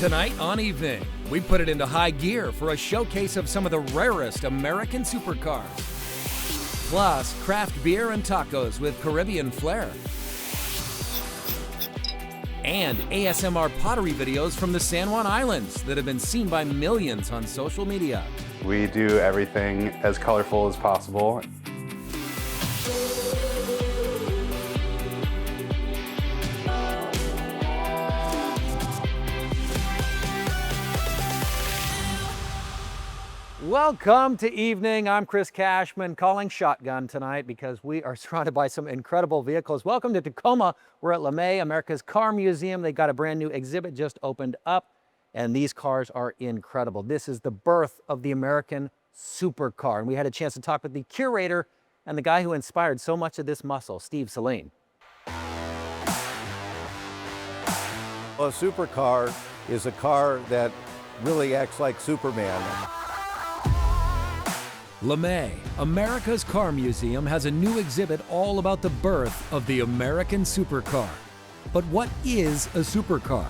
Tonight on Evening, we put it into high gear for a showcase of some of the rarest American supercars. Plus, craft beer and tacos with Caribbean flair. And ASMR pottery videos from the San Juan Islands that have been seen by millions on social media. We do everything as colorful as possible. Welcome to Evening. I'm Chris Cashman, calling shotgun tonight because we are surrounded by some incredible vehicles. Welcome to Tacoma. We're at LeMay, America's Car Museum. They got a brand new exhibit just opened up, and these cars are incredible. This is the birth of the American supercar, and we had a chance to talk with the curator and the guy who inspired so much of this muscle, Steve Saleen. A supercar is a car that really acts like Superman. LeMay, America's Car Museum, has a new exhibit all about the birth of the American supercar. But what is a supercar?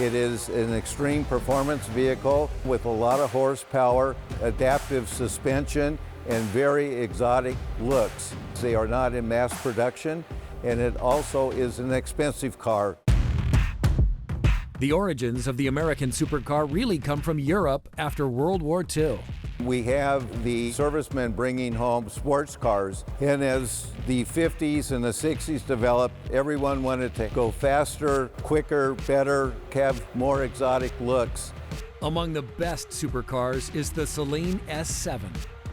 It is an extreme performance vehicle with a lot of horsepower, adaptive suspension, and very exotic looks. They are not in mass production, and it also is an expensive car. The origins of the American supercar really come from Europe after World War II. We have the servicemen bringing home sports cars, and as the 50s and the 60s developed, everyone wanted to go faster, quicker, better, have more exotic looks. Among the best supercars is the Saleen S7.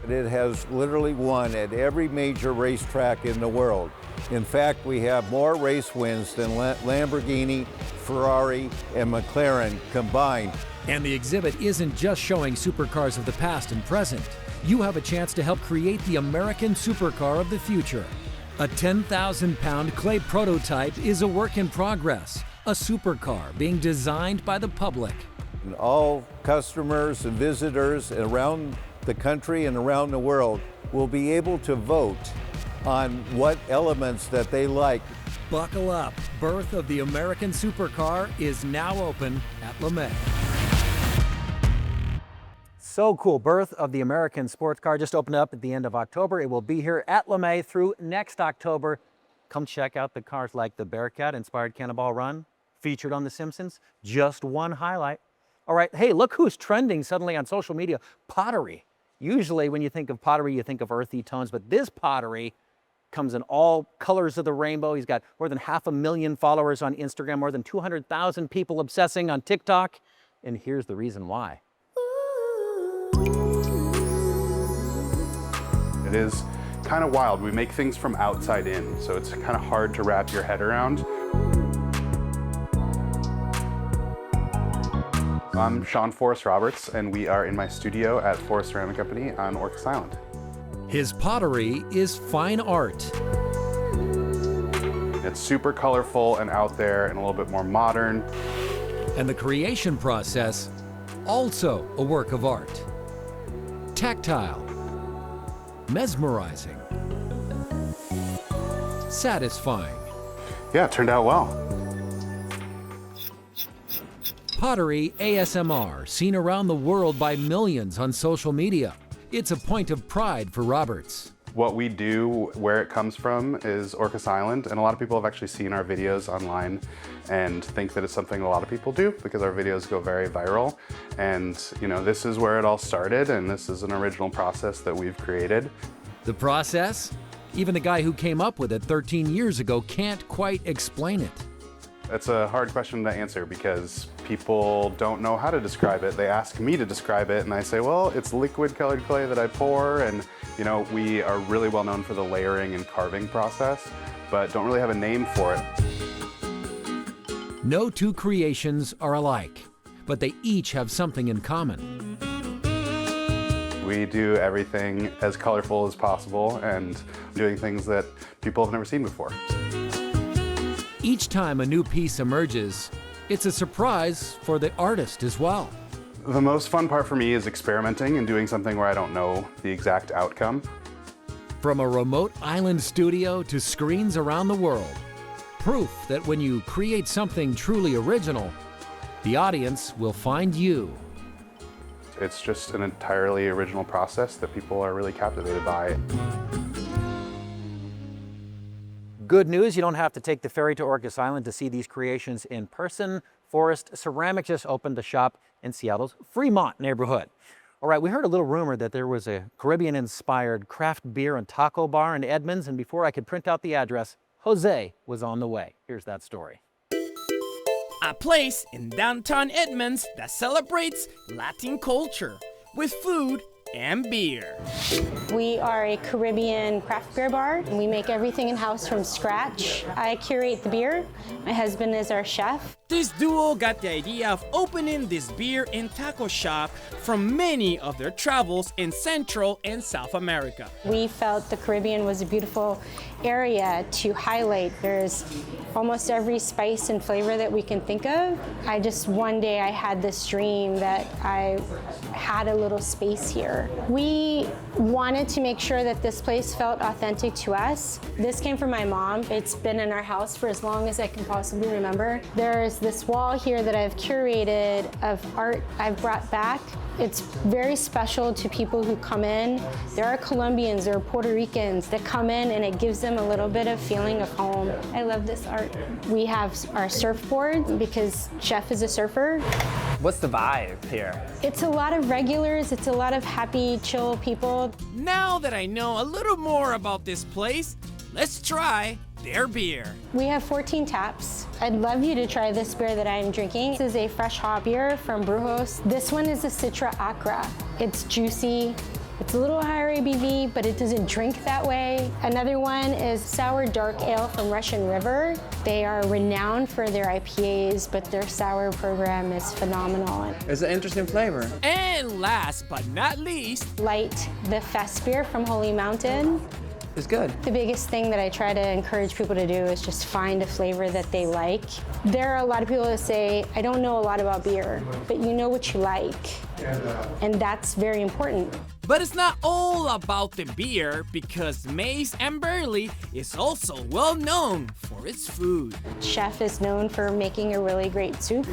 It has literally won at every major racetrack in the world. In fact, we have more race wins than Lamborghini, Ferrari, and McLaren combined. And the exhibit isn't just showing supercars of the past and present. You have a chance to help create the American supercar of the future. A 10,000-pound clay prototype is a work in progress, a supercar being designed by the public. And all customers and visitors around the country and around the world will be able to vote on what elements that they like. Buckle up. Birth of the American supercar is now open at LeMay. So cool. Birth of the American sports car just opened up at the end of October. It will be here at LeMay through next October. Come check out the cars like the Bearcat-inspired Cannonball Run, featured on The Simpsons. Just one highlight. All right, hey, look who's trending suddenly on social media. Pottery. Usually when you think of pottery, you think of earthy tones, but this pottery comes in all colors of the rainbow. He's got more than 500,000 followers on Instagram, more than 200,000 people obsessing on TikTok, and here's the reason why. It is kind of wild. We make things from outside in, so it's kind of hard to wrap your head around. I'm Sean Forrest Roberts, and we are in my studio at Forrest Ceramic Company on Orcas Island. His pottery is fine art. It's super colorful and out there and a little bit more modern. And the creation process, also a work of art. Tactile, mesmerizing, satisfying. Yeah, it turned out well. Pottery ASMR, seen around the world by millions on social media. It's a point of pride for Roberts. What we do, where it comes from, is Orcas Island, and a lot of people have actually seen our videos online and think that it's something a lot of people do because our videos go very viral. And you know, this is where it all started, and this is an original process that we've created. The process? Even the guy who came up with it 13 years ago can't quite explain it. It's a hard question to answer because people don't know how to describe it. They ask me to describe it, and I say, well, it's liquid colored clay that I pour, and you know, we are really well known for the layering and carving process, but don't really have a name for it. No two creations are alike, but they each have something in common. We do everything as colorful as possible and doing things that people have never seen before. Each time a new piece emerges, it's a surprise for the artist as well. The most fun part for me is experimenting and doing something where I don't know the exact outcome. From a remote island studio to screens around the world, proof that when you create something truly original, The audience will find you. It's just an entirely original process that people are really captivated by. Good news, you don't have to take the ferry to Orcas Island to see these creations in person. Forest Ceramics just opened a shop in Seattle's Fremont neighborhood. All right, we heard a little rumor that there was a Caribbean-inspired craft beer and taco bar in Edmonds, and before I could print out the address, Jose was on the way. Here's that story. A place in downtown Edmonds that celebrates Latin culture with food and beer. We are a Caribbean craft beer bar, and we make everything in-house from scratch. I curate the beer. My husband is our chef. This duo got the idea of opening this beer and taco shop from many of their travels in Central and South America. We felt the Caribbean was a beautiful area to highlight. There's almost every spice and flavor that we can think of. One day I had this dream that I had a little space here. We wanted to make sure that this place felt authentic to us. This came from my mom. It's been in our house for as long as I can possibly remember. There's this wall here that I've curated of art I've brought back. It's very special to people who come in. There are Colombians or Puerto Ricans that come in, and it gives them a little bit of feeling of home. I love this art. We have our surfboard because Chef is a surfer. What's the vibe here? It's a lot of regulars. It's a lot of happy, chill people. Now that I know a little more about this place, let's try their beer. We have 14 taps. I'd love you to try this beer that I'm drinking. This is a fresh hop beer from Brewhouse. This one is a Citra Acra. It's juicy. It's a little higher ABV, but it doesn't drink that way. Another one is Sour Dark Ale from Russian River. They are renowned for their IPAs, but their sour program is phenomenal. It's an interesting flavor. And last but not least, Light, the Fest beer from Holy Mountain. It's good. The biggest thing that I try to encourage people to do is just find a flavor that they like. There are a lot of people that say, I don't know a lot about beer, but you know what you like. And that's very important. but it's not all about the beer because Maize and Barley is also well known for its food. Chef is known for making a really great soup.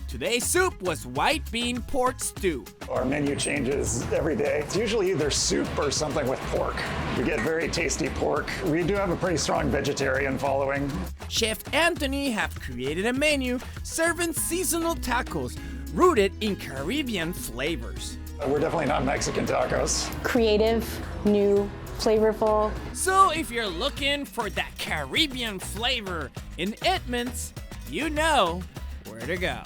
Today's soup was white bean pork stew. Our menu changes every day. It's usually either soup or something with pork. We get very tasty pork. We do have a pretty strong vegetarian following. Chef Anthony have created a menu serving seasonal tacos rooted in Caribbean flavors. We're definitely not Mexican tacos. Creative, new, flavorful. So if you're looking for that Caribbean flavor in Edmonds, you know where to go.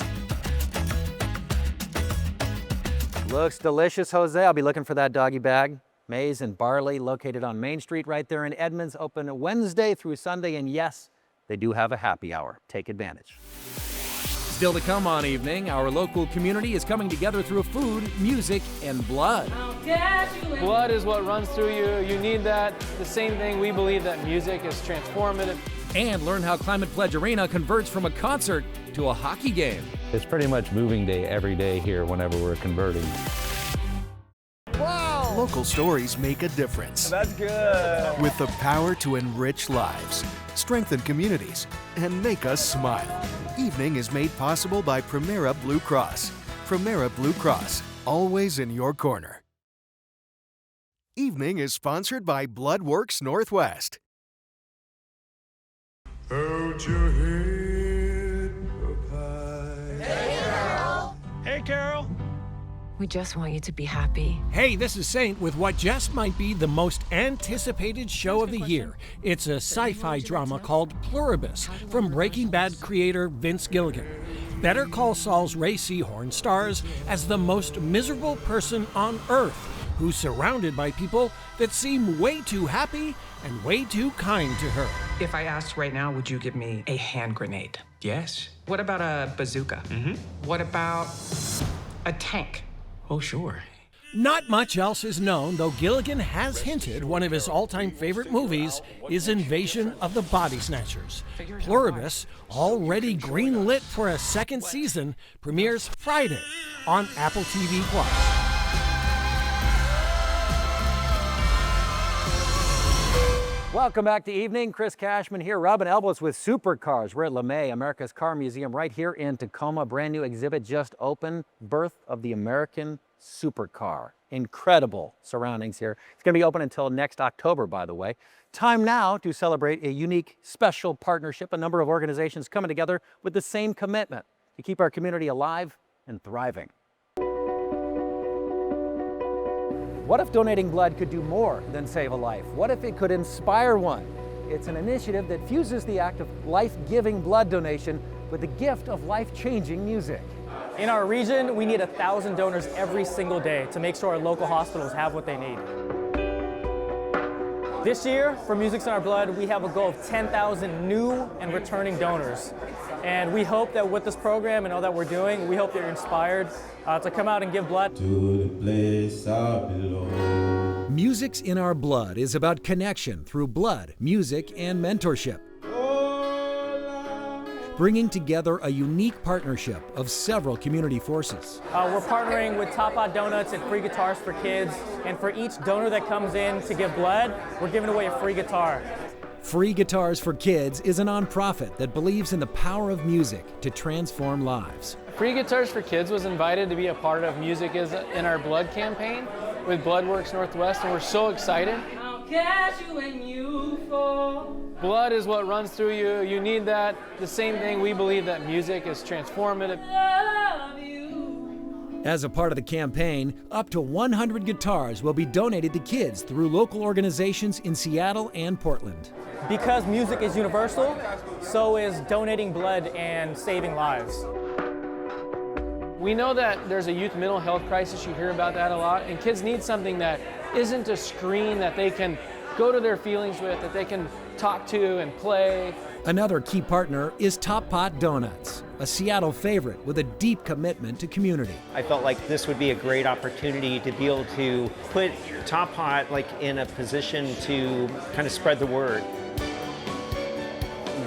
Looks delicious, Jose. I'll be looking for that doggy bag. Maize and Barley, located on Main Street right there in Edmonds, open Wednesday through Sunday. And yes, they do have a happy hour. Take advantage. Still to come on Evening, our local community is coming together through food, music, and blood. Blood is what runs through you. You need that. The same thing, we believe that music is transformative. And learn how Climate Pledge Arena converts from a concert to a hockey game. It's pretty much moving day every day here whenever we're converting. Wow! Local stories make a difference. That's good. With the power to enrich lives, strengthen communities, and make us smile. Evening is made possible by Primera Blue Cross. Primera Blue Cross, always in your corner. Evening is sponsored by Bloodworks Northwest. Hold your head up high. Hey, Carol. Hey, Carol. We just want you to be happy. Hey, this is Saint with what just might be the most anticipated show of the year. It's a sci-fi drama called Pluribus from Breaking Bad creator Vince Gilligan. Better Call Saul's Ray Seahorn stars as the most miserable person on Earth who's surrounded by people that seem way too happy and way too kind to her. If I asked right now, would you give me a hand grenade? Yes. What about a bazooka? What about a tank? Oh, sure. Not much else is known, though Gilligan has hinted one of his all-time favorite movies is Invasion of the Body Snatchers. Pluribus, already greenlit for a second season, premieres Friday on Apple TV+. Welcome back to Evening. Chris Cashman here, rubbing elbows with Supercars. We're at LeMay, America's Car Museum, right here in Tacoma. Brand new exhibit just opened, Birth of the American Supercar. Incredible surroundings here. It's going to be open until next October, by the way. Time now to celebrate a unique, special partnership. A number of organizations coming together with the same commitment to keep our community alive and thriving. What if donating blood could do more than save a life? What if it could inspire one? It's an initiative that fuses the act of life-giving blood donation with the gift of life-changing music. In our region, we need 1,000 donors every single day to make sure our local hospitals have what they need. This year, for Music's in Our Blood, we have a goal of 10,000 new and returning donors. And we hope that with this program and all that we're doing, we hope you're inspired to come out and give blood. To the place I belong. Music's in Our Blood is about connection through blood, music, and mentorship. Bringing together a unique partnership of several community forces. We're partnering with Top Hot Donuts and Free Guitars for Kids. And for each donor that comes in to give blood, we're giving away a free guitar. Free Guitars for Kids is a nonprofit that believes in the power of music to transform lives. Free Guitars for Kids was invited to be a part of Music is in Our Blood campaign with Bloodworks Northwest, and we're so excited. I'll catch you when you fall. Blood is what runs through you. You need that. The same thing, we believe that music is transformative. Love you. As a part of the campaign, up to 100 guitars will be donated to kids through local organizations in Seattle and Portland. Because music is universal, so is donating blood and saving lives. We know that there's a youth mental health crisis. You hear about that a lot, and kids need something that isn't a screen that they can go to their feelings with, that they can talk to and play. Another key partner is Top Pot Donuts, a Seattle favorite with a deep commitment to community. I felt like this would be a great opportunity to be able to put Top Pot in a position to kind of spread the word.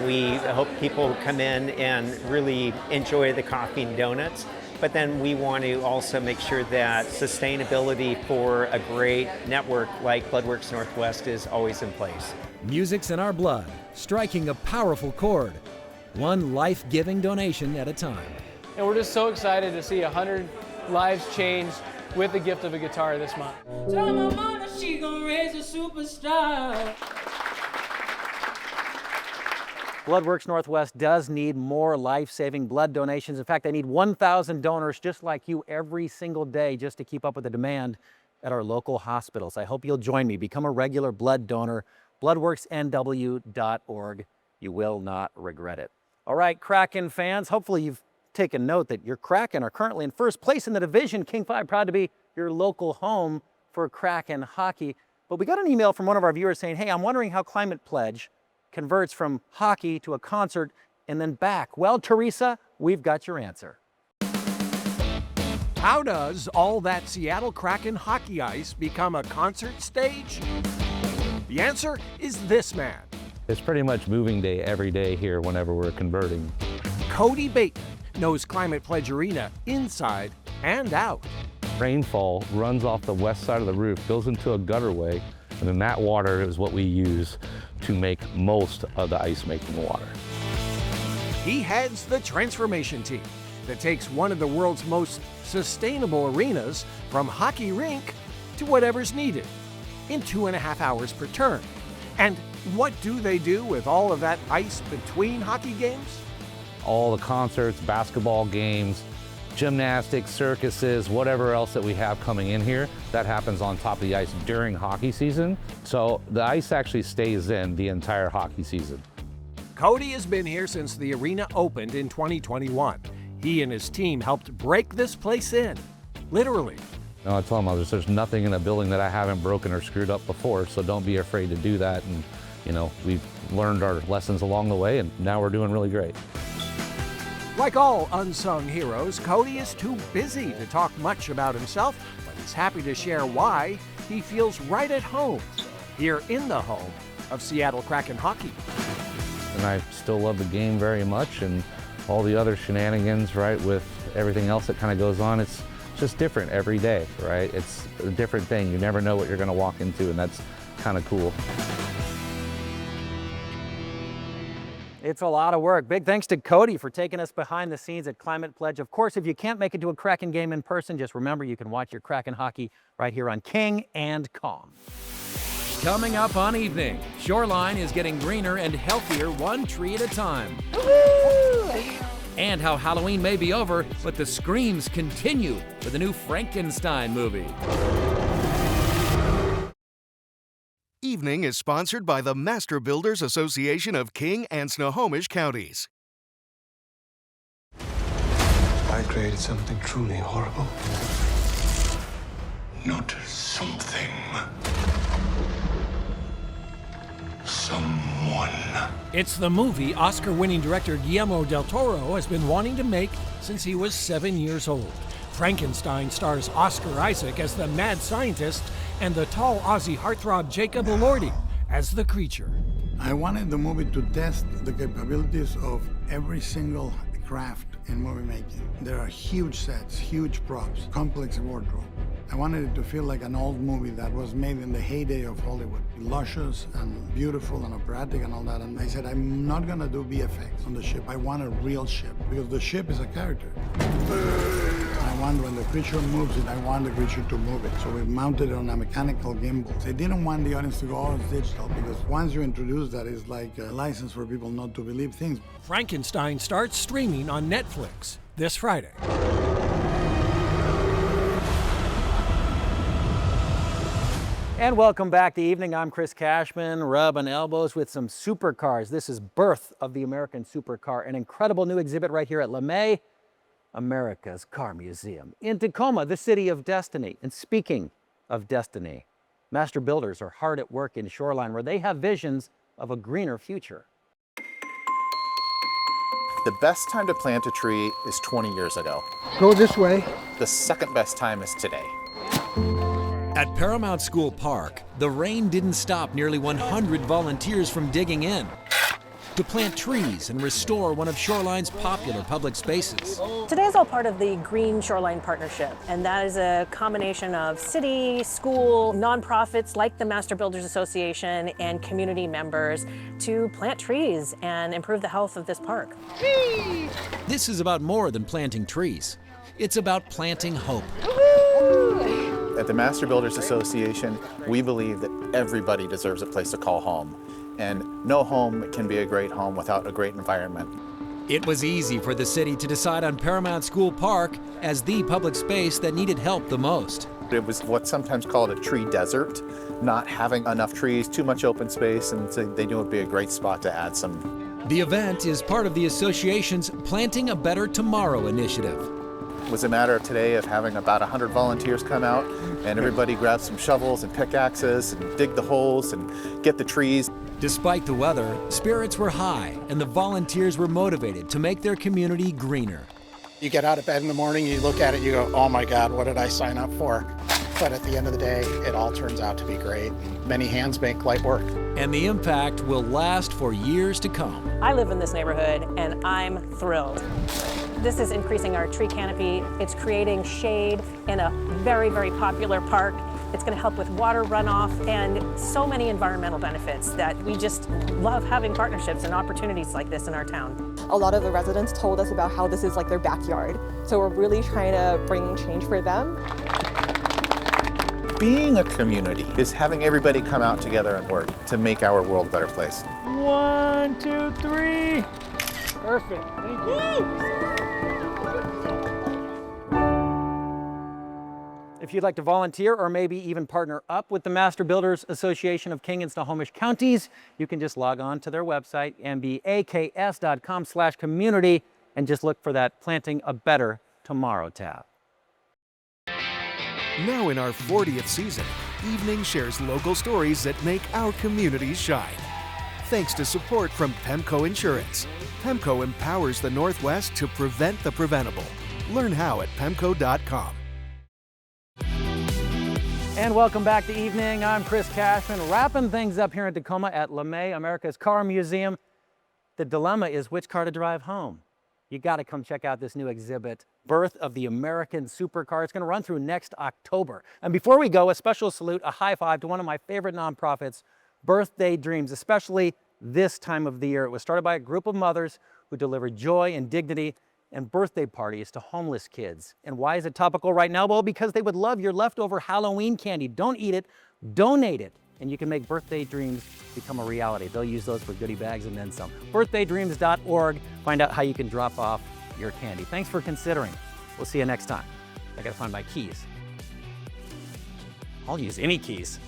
We hope people come in and really enjoy the coffee and donuts, but then we want to also make sure that sustainability for a great network like Bloodworks Northwest is always in place. Music's in Our Blood, striking a powerful chord, one life-giving donation at a time. And we're just so excited to see 100 lives changed with the gift of a guitar this month. Tell my mama she gon' raise a superstar. Bloodworks Northwest does need more life-saving blood donations. In fact, they need 1,000 donors just like you every single day just to keep up with the demand at our local hospitals. I hope you'll join me. Become a regular blood donor. bloodworksnw.org. You will not regret it. All right, Kraken fans, hopefully you've taken note that your Kraken are currently in first place in the division. King 5 proud to be your local home for Kraken hockey. But we got an email from one of our viewers saying, hey, I'm wondering how Climate Pledge converts from hockey to a concert and then back. Well, Teresa, we've got your answer. How does all that Seattle Kraken hockey ice become a concert stage? The answer is this man. It's pretty much moving day every day here whenever we're converting. Cody Bateman knows Climate Pledge Arena inside and out. Rainfall runs off the west side of the roof, goes into a gutterway, and then that water is what we use to make most of the ice-making water. He heads the transformation team that takes one of the world's most sustainable arenas from hockey rink to whatever's needed in 2.5 hours per turn. And what do they do with all of that ice between hockey games? All the concerts, basketball games, gymnastics, circuses, whatever else that we have coming in here, that happens on top of the ice during hockey season. So the ice actually stays in the entire hockey season. Cody has been here since the arena opened in 2021. He and his team helped break this place in, literally. I told him there's nothing in a building that I haven't broken or screwed up before, so don't be afraid to do that. And we've learned our lessons along the way, and now we're doing really great. Like all unsung heroes, Cody is too busy to talk much about himself, but he's happy to share why he feels right at home here in the home of Seattle Kraken hockey. And I still love the game very much, and all the other shenanigans, right, with everything else that kind of goes on. It's just different every day, right? It's a different thing. You never know what you're going to walk into, and that's kind of cool. It's a lot of work. Big thanks to Cody for taking us behind the scenes at Climate Pledge. Of course, if you can't make it to a Kraken game in person, just remember you can watch your Kraken hockey right here on King and Kong. Coming up on Evening, Shoreline is getting greener and healthier one tree at a time. And how Halloween may be over, but the screams continue with the new Frankenstein movie. Evening is sponsored by the Master Builders Association of King and Snohomish Counties. I created something truly horrible. Not something. Someone. It's the movie Oscar-winning director Guillermo del Toro has been wanting to make since he was 7 years old. Frankenstein stars Oscar Isaac as the mad scientist and the tall Aussie heartthrob Jacob Elordi as the creature. I wanted the movie to test the capabilities of every single craft in movie making. There are huge sets, huge props, complex wardrobe. I wanted it to feel like an old movie that was made in the heyday of Hollywood. Luscious and beautiful and operatic and all that. And I said, I'm not gonna do VFX on the ship. I want a real ship because the ship is a character. I want when the creature moves it, I want the creature to move it. So we mounted it on a mechanical gimbal. They didn't want the audience to go, oh, it's digital, because once you introduce that, it's like a license for people not to believe things. Frankenstein starts streaming on Netflix this Friday. And welcome back to Evening. I'm Chris Cashman, rubbing elbows with some supercars. This is Birth of the American Supercar, an incredible new exhibit right here at LeMay, America's Car Museum. In Tacoma, the city of destiny. And speaking of destiny, master builders are hard at work in Shoreline where they have visions of a greener future. The best time to plant a tree is 20 years ago. Go this way. The second best time is today. At Paramount School Park, the rain didn't stop nearly 100 volunteers from digging in to plant trees and restore one of Shoreline's popular public spaces. Today is all part of the Green Shoreline Partnership, and that is a combination of city, school, nonprofits like the Master Builders Association and community members to plant trees and improve the health of this park. This is about more than planting trees. It's about planting hope. At the Master Builders Association, we believe that everybody deserves a place to call home. And no home can be a great home without a great environment. It was easy for the city to decide on Paramount School Park as the public space that needed help the most. It was what's sometimes called a tree desert, not having enough trees, too much open space, and so they knew it would be a great spot to add some. The event is part of the association's Planting a Better Tomorrow initiative. It was a matter of today of having about 100 volunteers come out and everybody grab some shovels and pickaxes and dig the holes and get the trees. Despite the weather, spirits were high and the volunteers were motivated to make their community greener. You get out of bed in the morning, you look at it, you go, oh my God, what did I sign up for? But at the end of the day, it all turns out to be great. Many hands make light work. And the impact will last for years to come. I live in this neighborhood and I'm thrilled. This is increasing our tree canopy. It's creating shade in a very, very popular park. It's going to help with water runoff and so many environmental benefits that we just love having partnerships and opportunities like this in our town. A lot of the residents told us about how this is like their backyard. So we're really trying to bring change for them. Being a community is having everybody come out together and work to make our world a better place. 1, 2, 3. Perfect. Thank you. If you'd like to volunteer or maybe even partner up with the Master Builders Association of King and Snohomish Counties, you can just log on to their website, mbaks.com/community, and just look for that Planting a Better Tomorrow tab. Now in our 40th season, Evening shares local stories that make our communities shine. Thanks to support from Pemco Insurance. Pemco empowers the Northwest to prevent the preventable. Learn how at pemco.com. And welcome back to Evening. I'm Chris Cashman, wrapping things up here in Tacoma at LeMay, America's Car Museum. The dilemma is which car to drive home. You got to come check out this new exhibit, Birth of the American Supercar. It's going to run through next October. And before we go, a special salute, a high five to one of my favorite nonprofits, Birthday Dreams, especially this time of the year. It was started by a group of mothers who deliver joy and dignity and birthday parties to homeless kids. And why is it topical right now? Well, because they would love your leftover Halloween candy. Don't eat it, donate it, and you can make birthday dreams become a reality. They'll use those for goodie bags and then some. Birthdaydreams.org. Find out how you can drop off your candy. Thanks for considering. We'll see you next time. I gotta find my keys. I'll use any keys.